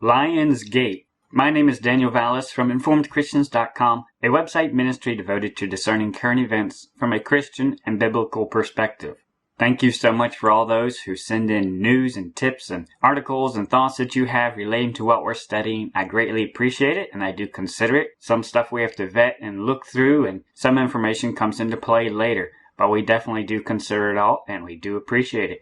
Lion's Gate. My name is Daniel Vallis from InformedChristians.com, a website ministry devoted to discerning current events from a Christian and biblical perspective. Thank you so much for all those who send in news and tips and articles and thoughts that you have relating to what we're studying. I greatly appreciate it, and I do consider it. Some stuff we have to vet and look through, and some information comes into play later. But we definitely do consider it all, and we do appreciate it.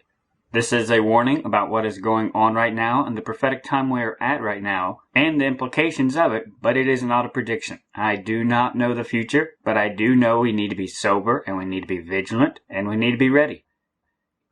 This is a warning about what is going on right now and the prophetic time we are at right now and the implications of it, but it is not a prediction. I do not know the future, but I do know we need to be sober and we need to be vigilant and we need to be ready.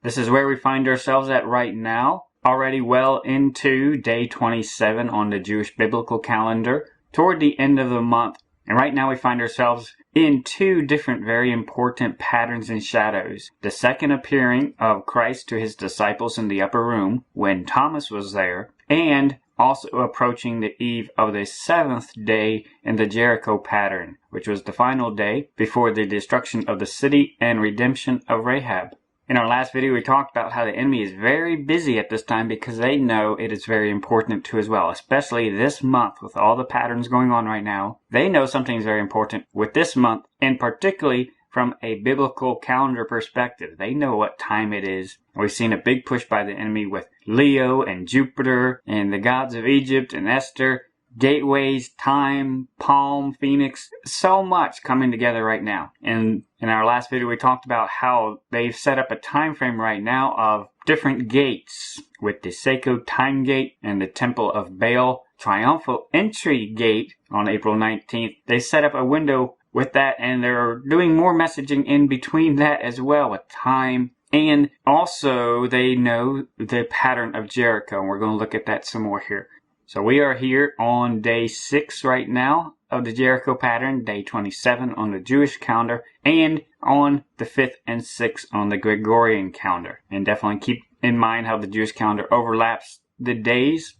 This is where we find ourselves at right now, already well into day 27 on the Jewish biblical calendar, toward the end of the month. And right now we find ourselves in two different very important patterns and shadows. The second appearing of Christ to his disciples in the upper room when Thomas was there, and also approaching the eve of the seventh day in the Jericho pattern, which was the final day before the destruction of the city and redemption of Rahab. In our last video, we talked about how the enemy is very busy at this time because they know it is very important too as well, especially this month with all the patterns going on right now. They know something is very important with this month, and particularly from a biblical calendar perspective. They know what time it is. We've seen a big push by the enemy with Leo and Jupiter and the gods of Egypt and Esther, gateways, time, Palm, Phoenix, so much coming together right now. And in our last video, we talked about how they've set up a time frame right now of different gates with the Seiko time gate and the Temple of Baal triumphal entry gate on April 19th. They set up a window with that, and they're doing more messaging in between that as well with time. And also they know the pattern of Jericho, and we're going to look at that some more here. So we are here on day 6 right now of the Jericho pattern, day 27 on the Jewish calendar, and on the 5th and 6th on the Gregorian calendar. And definitely keep in mind how the Jewish calendar overlaps the days.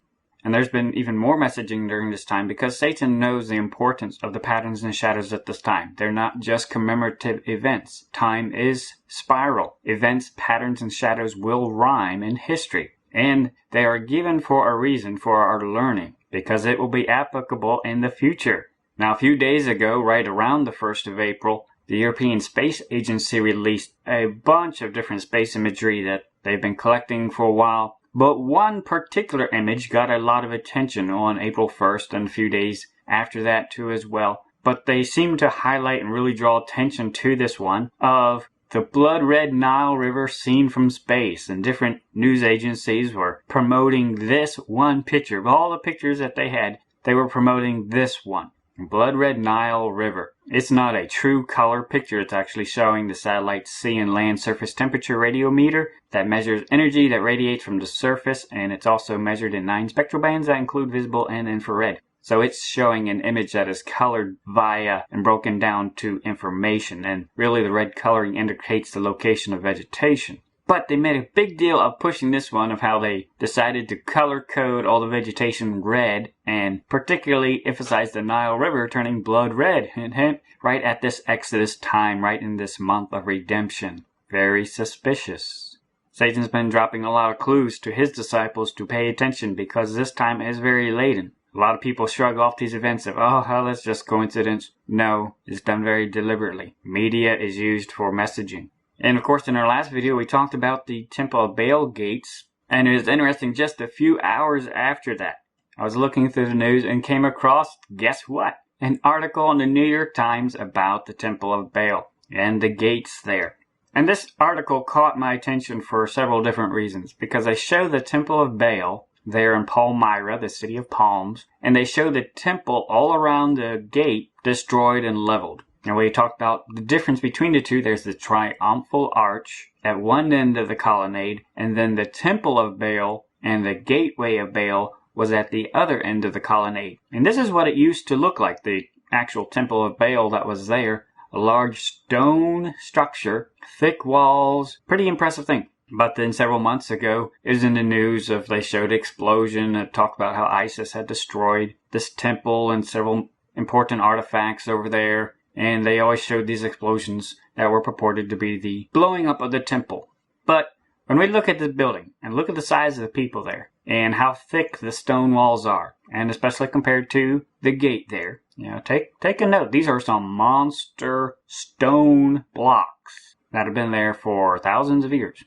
And there's been even more messaging during this time because Satan knows the importance of the patterns and shadows at this time. They're not just commemorative events. Time is spiral. Events, patterns, and shadows will rhyme in history. And they are given for a reason for our learning, because it will be applicable in the future. Now, a few days ago, right around the 1st of April, the European Space Agency released a bunch of different space imagery that they've been collecting for a while. But one particular image got a lot of attention on April 1st and a few days after that too as well. But they seem to highlight and really draw attention to this one of the blood-red Nile River seen from space, and different news agencies were promoting this one picture. Of all the pictures that they had, they were promoting this one. Blood-red Nile River. It's not a true color picture. It's actually showing the satellite's sea and land surface temperature radiometer that measures energy that radiates from the surface, and it's also measured in 9 spectral bands that include visible and infrared. So it's showing an image that is colored via and broken down to information, and really the red coloring indicates the location of vegetation. But they made a big deal of pushing this one of how they decided to color code all the vegetation red, and particularly emphasize the Nile River turning blood red, hint hint, right at this Exodus time, right in this month of redemption. Very suspicious. Satan's been dropping a lot of clues to his disciples to pay attention because this time is very laden. A lot of people shrug off these events of, oh, hell, that's just coincidence. No, it's done very deliberately. Media is used for messaging. And of course, in our last video, we talked about the Temple of Baal gates. And it was interesting, just a few hours after that, I was looking through the news and came across, guess what? An article in the New York Times about the Temple of Baal and the gates there. And this article caught my attention for several different reasons, because they show the Temple of Baal there in Palmyra, the city of palms, and they show the temple all around the gate destroyed and leveled. And we talked about the difference between the two. There's the triumphal arch at one end of the colonnade, and then the Temple of Baal and the gateway of Baal was at the other end of the colonnade. And this is what it used to look like, the actual Temple of Baal that was there. A large stone structure, thick walls, pretty impressive thing. But then several months ago, it was in the news of they showed explosion and talked about how ISIS had destroyed this temple and several important artifacts over there. And they always showed these explosions that were purported to be the blowing up of the temple. But when we look at the building and look at the size of the people there, and how thick the stone walls are, and especially compared to the gate there. Take a note. These are some monster stone blocks that have been there for thousands of years.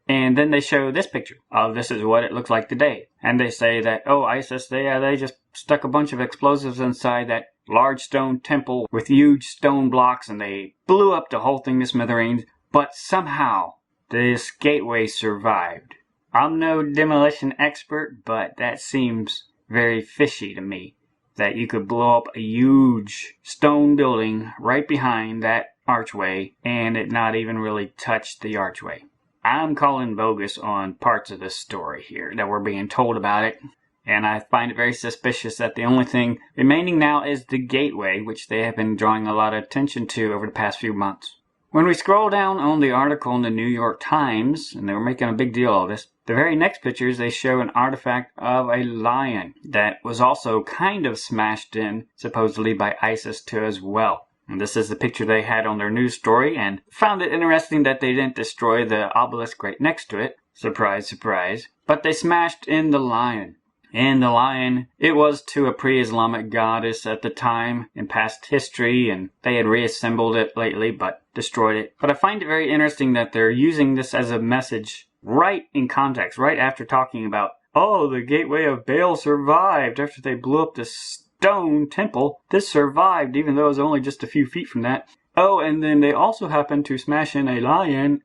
And then they show this picture of this is what it looks like today. And they say that, oh, ISIS, they just stuck a bunch of explosives inside that large stone temple with huge stone blocks, and they blew up the whole thing to smithereens. But somehow, this gateway survived. I'm no demolition expert, but that seems very fishy to me. That you could blow up a huge stone building right behind that archway and it not even really touch the archway. I'm calling bogus on parts of this story here that we're being told about it, and I find it very suspicious that the only thing remaining now is the gateway, which they have been drawing a lot of attention to over the past few months. When we scroll down on the article in the New York Times, and they were making a big deal of this, the very next pictures they show an artifact of a lion that was also kind of smashed in, supposedly by ISIS too as well. And this is the picture they had on their news story, and found it interesting that they didn't destroy the obelisk right next to it. Surprise, surprise. But they smashed in the lion. And the lion, it was to a pre-Islamic goddess at the time in past history, and they had reassembled it lately but destroyed it. But I find it very interesting that they're using this as a message right in context, right after talking about, oh, the gateway of Baal survived after they blew up this stone temple. This survived, even though it was only just a few feet from that. Oh, and then they also happened to smash in a lion.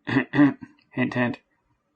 Hint, hint.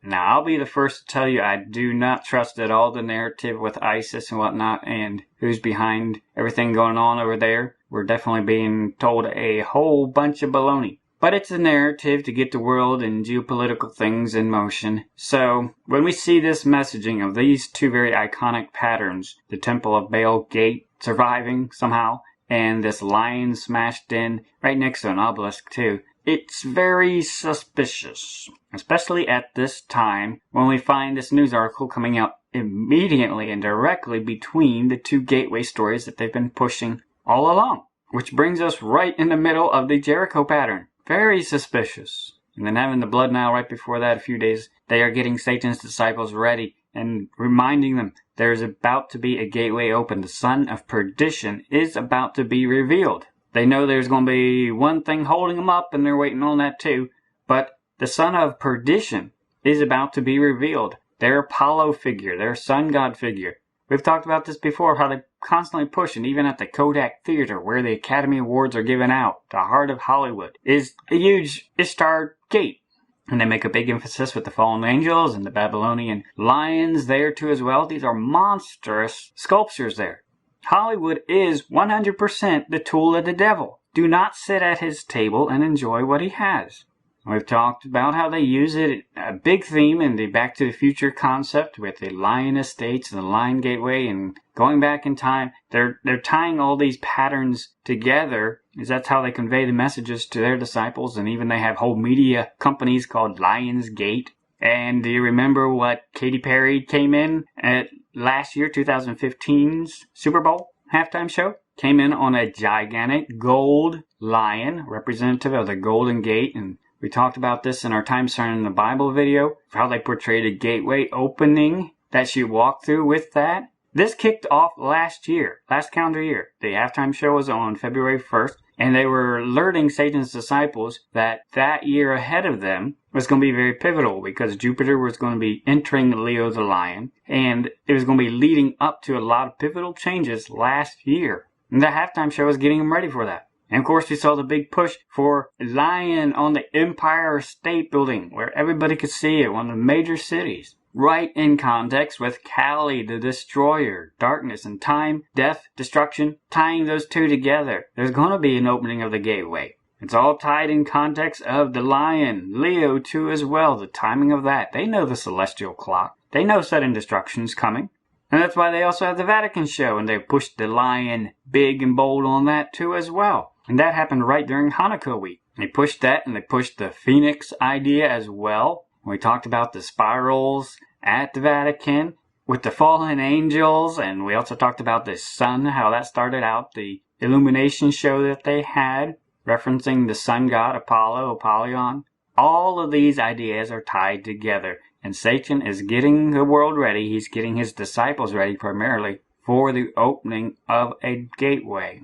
Now, I'll be the first to tell you I do not trust at all the narrative with ISIS and whatnot and who's behind everything going on over there. We're definitely being told a whole bunch of baloney. But it's a narrative to get the world and geopolitical things in motion. So, when we see this messaging of these two very iconic patterns, the Temple of Baal gate surviving somehow, and this lion smashed in right next to an obelisk too, it's very suspicious. Especially at this time when we find this news article coming out immediately and directly between the two gateway stories that they've been pushing all along. Which brings us right in the middle of the Jericho pattern. Very suspicious. And then having the blood Nile right before that, a few days, they are getting Satan's disciples ready and reminding them there is about to be a gateway open. The son of perdition is about to be revealed. They know there's going to be one thing holding them up, and they're waiting on that too. But the son of perdition is about to be revealed. Their Apollo figure, their sun god figure. We've talked about this before, how they constantly push, and even at the Kodak Theater, where the Academy Awards are given out, the heart of Hollywood, is a huge Ishtar gate. And they make a big emphasis with the fallen angels and the Babylonian lions there too as well. These are monstrous sculptures there. Hollywood is 100% the tool of the devil. Do not sit at his table and enjoy what he has. We've talked about how they use it, a big theme in the Back to the Future concept with the Lion Estates and the Lion Gateway and going back in time. They're tying all these patterns together, because that's how they convey the messages to their disciples, and even they have whole media companies called Lions Gate. And do you remember what Katy Perry came in at last year, 2015's Super Bowl halftime show? Came in on a gigantic gold lion, representative of the Golden Gate, and we talked about this in our Time Discerning the Bible video, how they portrayed a gateway opening that she walked through with that. This kicked off last calendar year. The halftime show was on February 1st, and they were alerting Satan's disciples that that year ahead of them was going to be very pivotal because Jupiter was going to be entering Leo the Lion, and it was going to be leading up to a lot of pivotal changes last year. And the halftime show was getting them ready for that. And of course we saw the big push for lion on the Empire State Building where everybody could see it, one of the major cities. Right in context with Kali the Destroyer, darkness and time, death, destruction, tying those two together. There's going to be an opening of the gateway. It's all tied in context of the lion, Leo too as well, the timing of that. They know the celestial clock. They know sudden destruction's coming. And that's why they also have the Vatican show, and they pushed the lion big and bold on that too as well. And that happened right during Hanukkah week. They pushed that, and they pushed the Phoenix idea as well. We talked about the spirals at the Vatican with the fallen angels, and we also talked about the sun, how that started out, the illumination show that they had, referencing the sun god Apollo, Apollyon. All of these ideas are tied together, And Satan is getting the world ready. He's getting his disciples ready primarily for the opening of a gateway.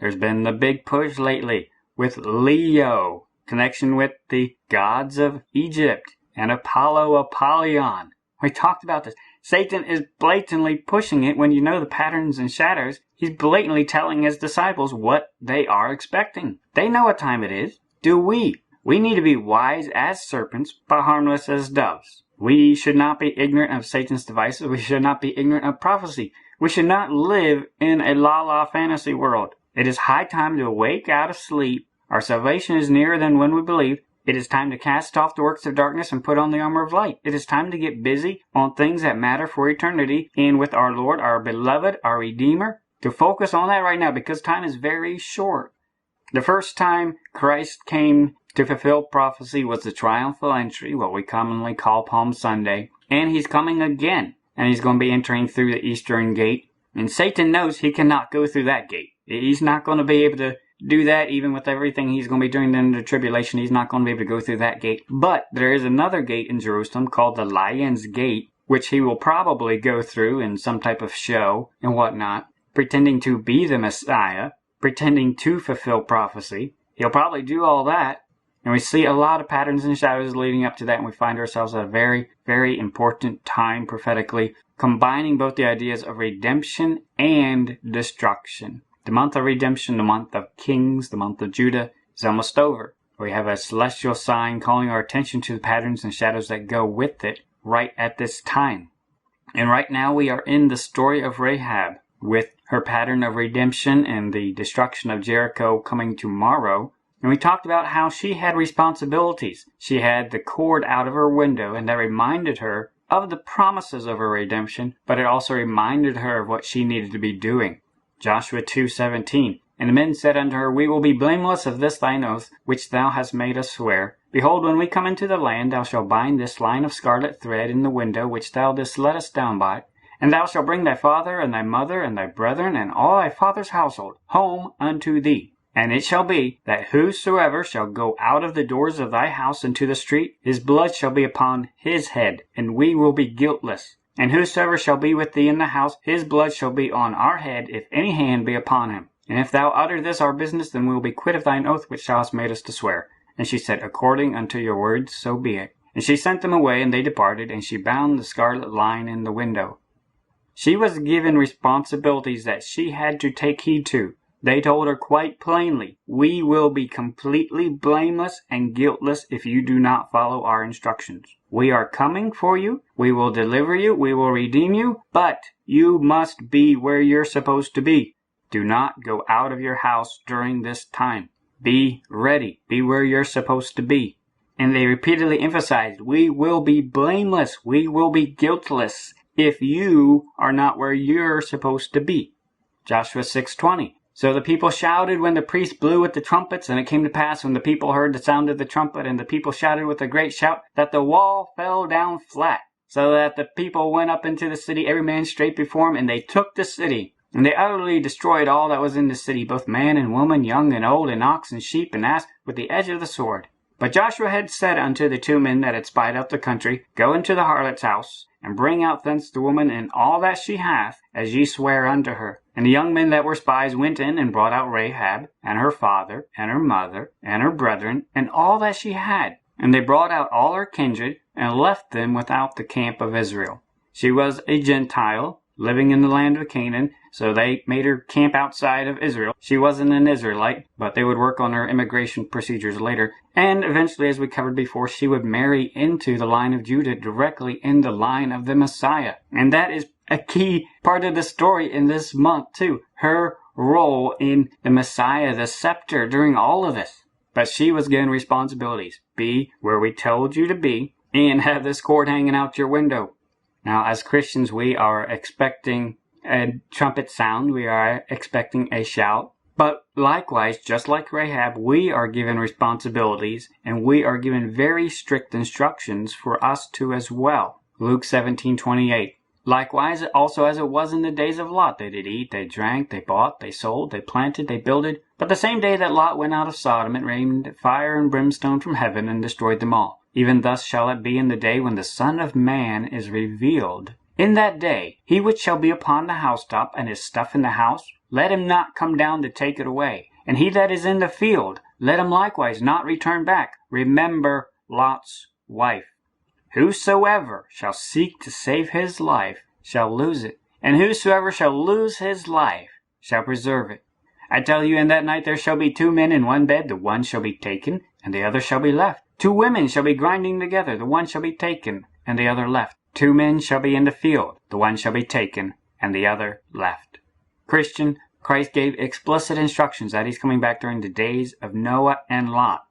There's been the big push lately with Leo, connection with the gods of Egypt, and Apollyon. We talked about this. Satan is blatantly pushing it when you know the patterns and shadows. He's blatantly telling his disciples what they are expecting. They know what time it is. Do we? We need to be wise as serpents, but harmless as doves. We should not be ignorant of Satan's devices. We should not be ignorant of prophecy. We should not live in a la-la fantasy world. It is high time to awake out of sleep. Our salvation is nearer than when we believe. It is time to cast off the works of darkness and put on the armor of light. It is time to get busy on things that matter for eternity and with our Lord, our beloved, our Redeemer, to focus on that right now because time is very short. The first time Christ came to fulfill prophecy was the triumphal entry, what we commonly call Palm Sunday, and he's coming again, and he's going to be entering through the eastern gate, and Satan knows he cannot go through that gate. He's not going to be able to do that even with everything he's going to be doing in the tribulation. He's not going to be able to go through that gate. But there is another gate in Jerusalem called the Lion's Gate, which he will probably go through in some type of show and whatnot, pretending to be the Messiah, pretending to fulfill prophecy. He'll probably do all that. And we see a lot of patterns and shadows leading up to that, and we find ourselves at a very, very important time prophetically, combining both the ideas of redemption and destruction. The month of redemption, the month of kings, the month of Judah is almost over. We have a celestial sign calling our attention to the patterns and shadows that go with it right at this time. And right now we are in the story of Rahab with her pattern of redemption and the destruction of Jericho coming tomorrow. And we talked about how she had responsibilities. She had the cord out of her window, and that reminded her of the promises of her redemption, but it also reminded her of what she needed to be doing. Joshua 2:17. And the men said unto her, We will be blameless of this thine oath, which thou hast made us swear. Behold, when we come into the land, thou shalt bind this line of scarlet thread in the window which thou didst let us down by. And thou shalt bring thy father, and thy mother, and thy brethren, and all thy father's household home unto thee. And it shall be, that whosoever shall go out of the doors of thy house into the street, his blood shall be upon his head, and we will be guiltless. And whosoever shall be with thee in the house, his blood shall be on our head, if any hand be upon him. And if thou utter this our business, then we will be quit of thine oath which thou hast made us to swear. And she said, According unto your words, so be it. And she sent them away, and they departed, and she bound the scarlet line in the window. She was given responsibilities that she had to take heed to. They told her quite plainly, we will be completely blameless and guiltless if you do not follow our instructions. We are coming for you, we will deliver you, we will redeem you, but you must be where you're supposed to be. Do not go out of your house during this time. Be ready, be where you're supposed to be. And they repeatedly emphasized, we will be blameless, we will be guiltless if you are not where you're supposed to be. Joshua 6:20. So the people shouted when the priest blew with the trumpets, and it came to pass when the people heard the sound of the trumpet, and the people shouted with a great shout, that the wall fell down flat, so that the people went up into the city, every man straight before him, and they took the city. And they utterly destroyed all that was in the city, both man and woman, young and old, and ox and sheep and ass, with the edge of the sword. But Joshua had said unto the two men that had spied out the country, Go into the harlot's house, and bring out thence the woman and all that she hath, as ye swear unto her. And the young men that were spies went in and brought out Rahab, and her father, and her mother, and her brethren, and all that she had. And they brought out all her kindred, and left them without the camp of Israel. She was a Gentile, living in the land of Canaan, so they made her camp outside of Israel. She wasn't an Israelite, but they would work on her immigration procedures later. And eventually, as we covered before, she would marry into the line of Judah, directly in the line of the Messiah. And that is a key part of the story in this month, too. Her role in the Messiah, the scepter, during all of this. But she was given responsibilities. Be where we told you to be, and have this cord hanging out your window. Now, as Christians, we are expecting a trumpet sound. We are expecting a shout. But likewise, just like Rahab, we are given responsibilities, and we are given very strict instructions for us to as well. Luke 17:28. Likewise, also as it was in the days of Lot, they did eat, they drank, they bought, they sold, they planted, they builded, But the same day that Lot went out of Sodom, it rained fire and brimstone from heaven and destroyed them all. Even thus shall it be in the day when the Son of Man is revealed. In that day, he which shall be upon the housetop and his stuff in the house, let him not come down to take it away. And he that is in the field, let him likewise not return back. Remember Lot's wife. Whosoever shall seek to save his life shall lose it, and whosoever shall lose his life shall preserve it. I tell you, in that night there shall be 2 men in one bed, the one shall be taken, and the other shall be left. 2 women shall be grinding together, the one shall be taken, and the other left. 2 men shall be in the field, the one shall be taken, and the other left. Christian, Christ gave explicit instructions that he's coming back during the days of Noah and Lot.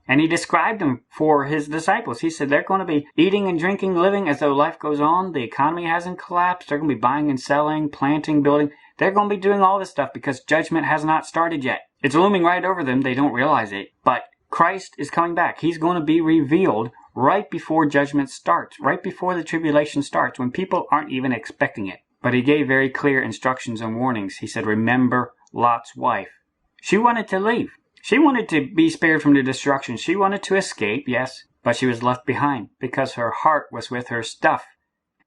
And he described them for his disciples. He said they're going to be eating and drinking, living as though life goes on. The economy hasn't collapsed. They're going to be buying and selling, planting, building. They're going to be doing all this stuff because judgment has not started yet. It's looming right over them. They don't realize it. But Christ is coming back. He's going to be revealed right before judgment starts, right before the tribulation starts, when people aren't even expecting it. But he gave very clear instructions and warnings. He said, remember Lot's wife. She wanted to leave. She wanted to be spared from the destruction. She wanted to escape, yes, but she was left behind because her heart was with her stuff.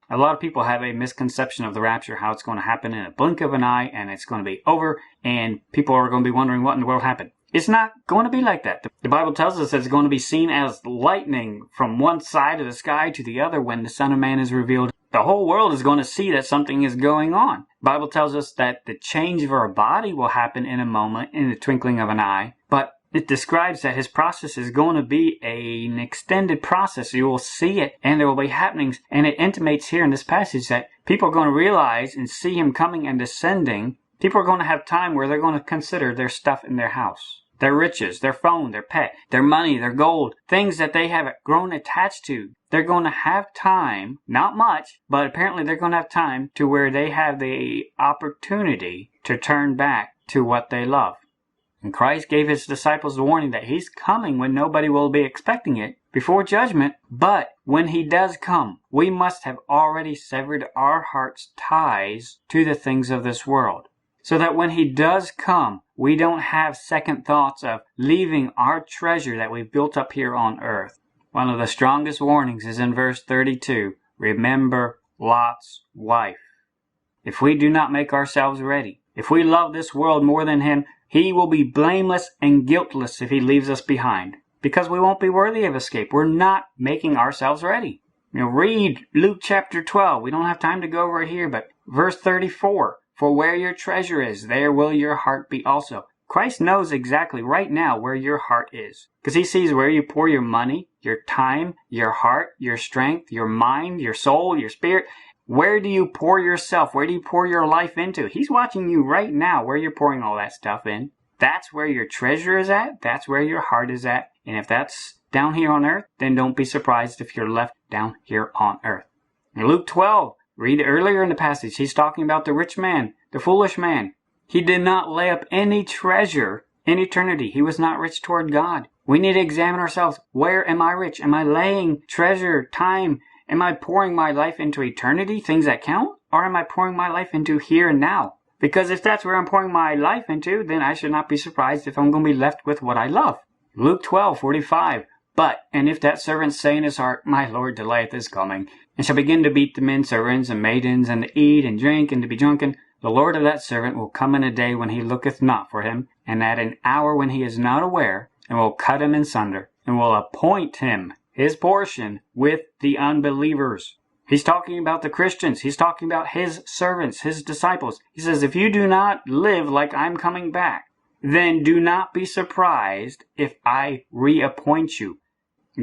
A lot of people have a misconception of the rapture, how it's going to happen in a blink of an eye and it's going to be over and people are going to be wondering what in the world happened. It's not going to be like that. The Bible tells us that it's going to be seen as lightning from one side of the sky to the other when the Son of Man is revealed. The whole world is going to see that something is going on. The Bible tells us that the change of our body will happen in a moment, in the twinkling of an eye. But it describes that his process is going to be an extended process. You will see it, and there will be happenings. And it intimates here in this passage that people are going to realize and see him coming and descending. People are going to have time where they're going to consider their stuff in their house. Their riches, their phone, their pet, their money, their gold, things that they have grown attached to. They're going to have time, not much, but apparently they're going to have time to where they have the opportunity to turn back to what they love. And Christ gave his disciples the warning that he's coming when nobody will be expecting it, before judgment. But when he does come, we must have already severed our heart's ties to the things of this world. So that when he does come, we don't have second thoughts of leaving our treasure that we've built up here on earth. One of the strongest warnings is in verse 32. Remember Lot's wife. If we do not make ourselves ready, if we love this world more than him, he will be blameless and guiltless if he leaves us behind. Because we won't be worthy of escape. We're not making ourselves ready. Read Luke chapter 12. We don't have time to go over it here, but verse 34. For where your treasure is, there will your heart be also. Christ knows exactly right now where your heart is. Because he sees where you pour your money, your time, your heart, your strength, your mind, your soul, your spirit. Where do you pour yourself? Where do you pour your life into? He's watching you right now where you're pouring all that stuff in. That's where your treasure is at. That's where your heart is at. And if that's down here on earth, then don't be surprised if you're left down here on earth. In Luke 12, read earlier in the passage, he's talking about the rich man, the foolish man. He did not lay up any treasure in eternity. He was not rich toward God. We need to examine ourselves. Where am I rich? Am I laying treasure, time? Am I pouring my life into eternity, things that count? Or am I pouring my life into here and now? Because if that's where I'm pouring my life into, then I should not be surprised if I'm going to be left with what I love. Luke 12:45. But, and if that servant say in his heart, my Lord delayeth his coming, and shall begin to beat the men servants and maidens, and to eat and drink, and to be drunken, the Lord of that servant will come in a day when he looketh not for him, and at an hour when he is not aware, and will cut him in sunder, and will appoint him his portion with the unbelievers. He's talking about the Christians. He's talking about his servants, his disciples. He says, if you do not live like I'm coming back, then do not be surprised if I reappoint you.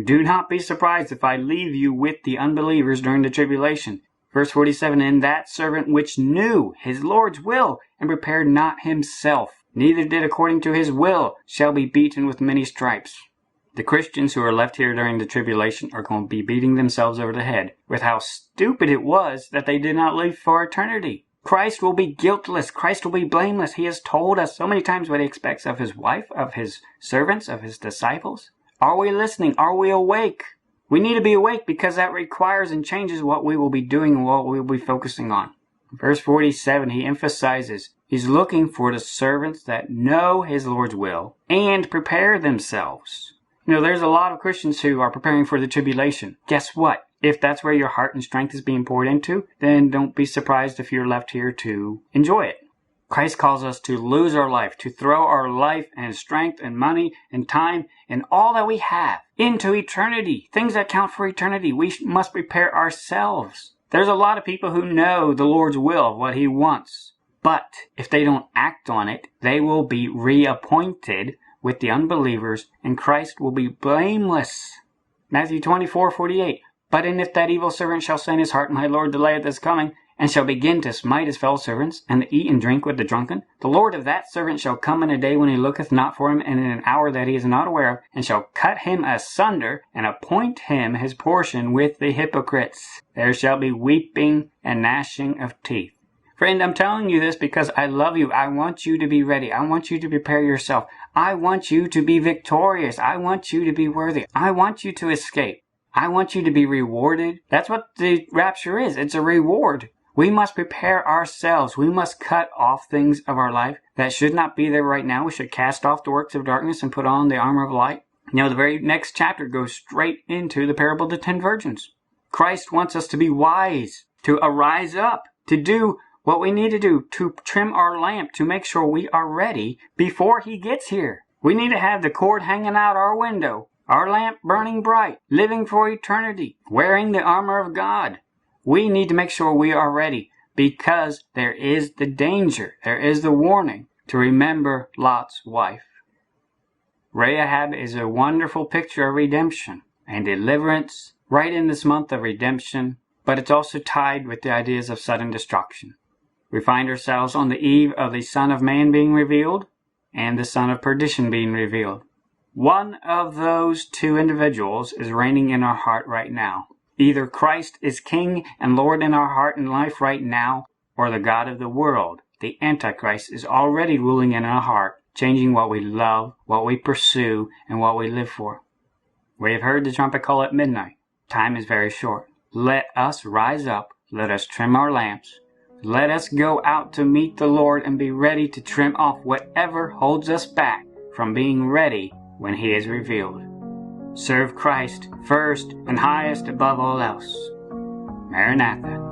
Do not be surprised if I leave you with the unbelievers during the tribulation. Verse 47, and that servant which knew his Lord's will, and prepared not himself, neither did according to his will, shall be beaten with many stripes. The Christians who are left here during the tribulation are going to be beating themselves over the head with how stupid it was that they did not live for eternity. Christ will be guiltless. Christ will be blameless. He has told us so many times what he expects of his wife, of his servants, of his disciples. Are we listening? Are we awake? We need to be awake because that requires and changes what we will be doing and what we will be focusing on. Verse 47, he emphasizes he's looking for the servants that know his Lord's will and prepare themselves. There's a lot of Christians who are preparing for the tribulation. Guess what? If that's where your heart and strength is being poured into, then don't be surprised if you're left here to enjoy it. Christ calls us to lose our life, to throw our life and strength and money and time and all that we have into eternity, things that count for eternity. We must prepare ourselves. There's a lot of people who know the Lord's will, what he wants. But if they don't act on it, they will be reappointed with the unbelievers, and Christ will be blameless. Matthew 24:48. But if that evil servant shall say in his heart, my Lord delayeth his coming, and shall begin to smite his fellow servants, and to eat and drink with the drunken, the Lord of that servant shall come in a day when he looketh not for him, and in an hour that he is not aware of, and shall cut him asunder, and appoint him his portion with the hypocrites. There shall be weeping and gnashing of teeth. Friend, I'm telling you this because I love you. I want you to be ready. I want you to prepare yourself. I want you to be victorious. I want you to be worthy. I want you to escape. I want you to be rewarded. That's what the rapture is. It's a reward. We must prepare ourselves. We must cut off things of our life that should not be there right now. We should cast off the works of darkness and put on the armor of light. The very next chapter goes straight into the parable of the 10 virgins. Christ wants us to be wise, to arise up, to do what we need to do, to trim our lamp, to make sure we are ready before he gets here. We need to have the cord hanging out our window, our lamp burning bright, living for eternity, wearing the armor of God. We need to make sure we are ready because there is the danger, there is the warning to remember Lot's wife. Rahab is a wonderful picture of redemption and deliverance right in this month of redemption, but it's also tied with the ideas of sudden destruction. We find ourselves on the eve of the Son of Man being revealed and the Son of Perdition being revealed. One of those two individuals is reigning in our heart right now. Either Christ is King and Lord in our heart and life right now, or the God of the world, the Antichrist, is already ruling in our heart, changing what we love, what we pursue, and what we live for. We have heard the trumpet call at midnight. Time is very short. Let us rise up. Let us trim our lamps. Let us go out to meet the Lord and be ready to trim off whatever holds us back from being ready when he is revealed. Serve Christ first and highest above all else. Maranatha.